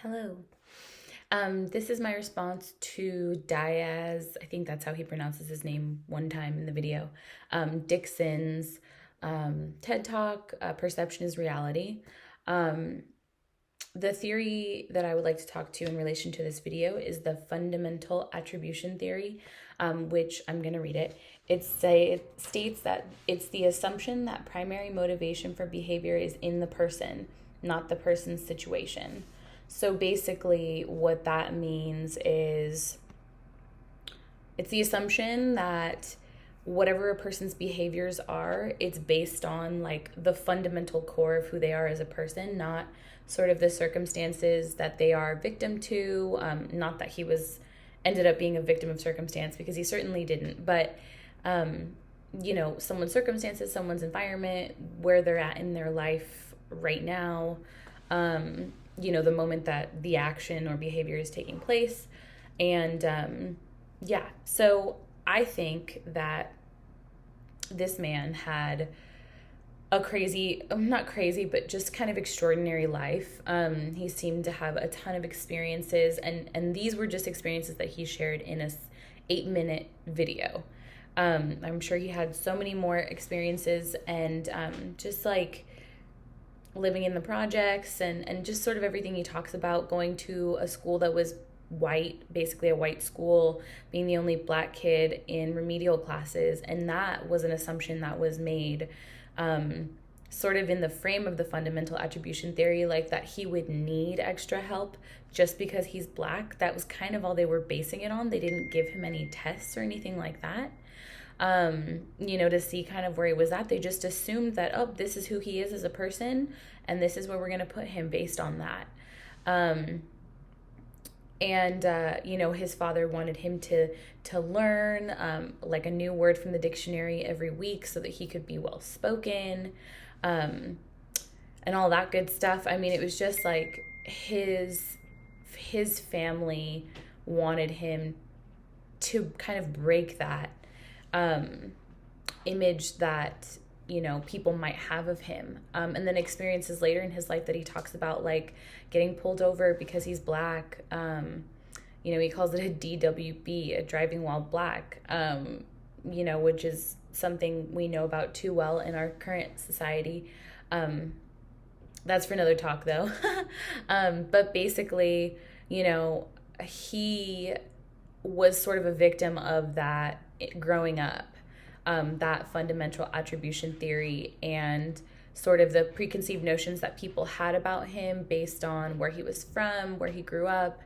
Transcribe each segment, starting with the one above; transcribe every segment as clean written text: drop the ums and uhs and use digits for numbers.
Hello. This is my response to Diaz, I think that's how he pronounces his name one time in the video, Dixon's TED Talk, Perception is Reality. Um, the theory that I would like to talk to in relation to this video is the fundamental attribution theory, which I'm going to read it. It states that it's the assumption that primary motivation for behavior is in the person, not the person's situation. So basically, what that means is it's the assumption that whatever a person's behaviors are, it's based on like the fundamental core of who they are as a person, not sort of the circumstances that they are victim to. Not that he ended up being a victim of circumstance, because he certainly didn't, but someone's circumstances, someone's environment, where they're at in their life right now, the moment that the action or behavior is taking place. And so I think that this man had a crazy, not crazy, but just kind of extraordinary life. He seemed to have a ton of experiences, and these were just experiences that he shared in a 8-minute video. I'm sure he had so many more experiences, and just like living in the projects and just sort of everything he talks about, going to a school that was white, basically a white school, being the only black kid in remedial classes. And that was an assumption that was made sort of in the frame of the fundamental attribution theory, like that he would need extra help just because he's black. That was kind of all they were basing it on. They didn't give him any tests or anything like that. To see kind of where he was at. They just assumed that, oh, this is who he is as a person, and this is where we're going to put him based on that. His father wanted him to learn like a new word from the dictionary every week so that he could be well spoken, and all that good stuff. I mean, it was just like his family wanted him to kind of break that image that people might have of him, and then experiences later in his life that he talks about, like getting pulled over because he's black. He calls it a DWB, a driving while black, which is something we know about too well in our current society. That's for another talk though. But basically, he was sort of a victim of that growing up, that fundamental attribution theory and sort of the preconceived notions that people had about him based on where he was from, where he grew up,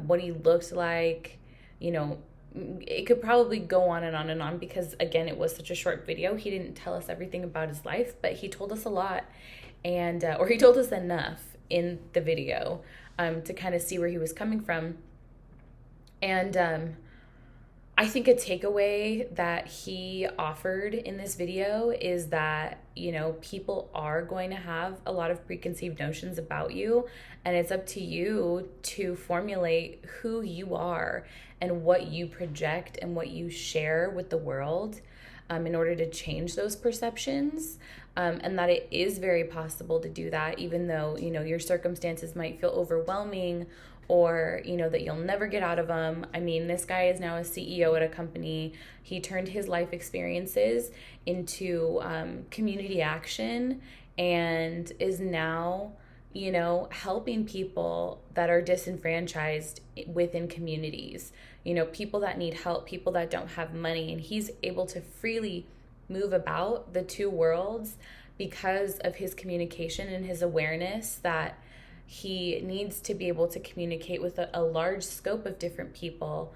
what he looked like. It could probably go on and on and on, because again, it was such a short video. He didn't tell us everything about his life, but he told us a lot, and or he told us enough in the video to kind of see where he was coming from. And I think a takeaway that he offered in this video is that, people are going to have a lot of preconceived notions about you, and it's up to you to formulate who you are and what you project and what you share with the world, in order to change those perceptions. And that it is very possible to do that, even though, your circumstances might feel overwhelming, or that you'll never get out of them. I mean, this guy is now a CEO at a company. He turned his life experiences into community action, and is now helping people that are disenfranchised within communities, people that need help, people that don't have money. And he's able to freely move about the two worlds because of his communication and his awareness that he needs to be able to communicate with a large scope of different people,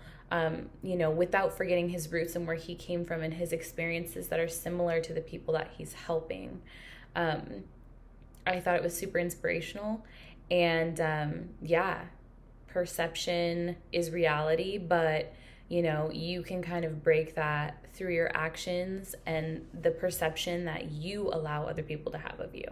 without forgetting his roots and where he came from and his experiences that are similar to the people that he's helping. I thought it was super inspirational. And perception is reality, but you can kind of break that through your actions and the perception that you allow other people to have of you.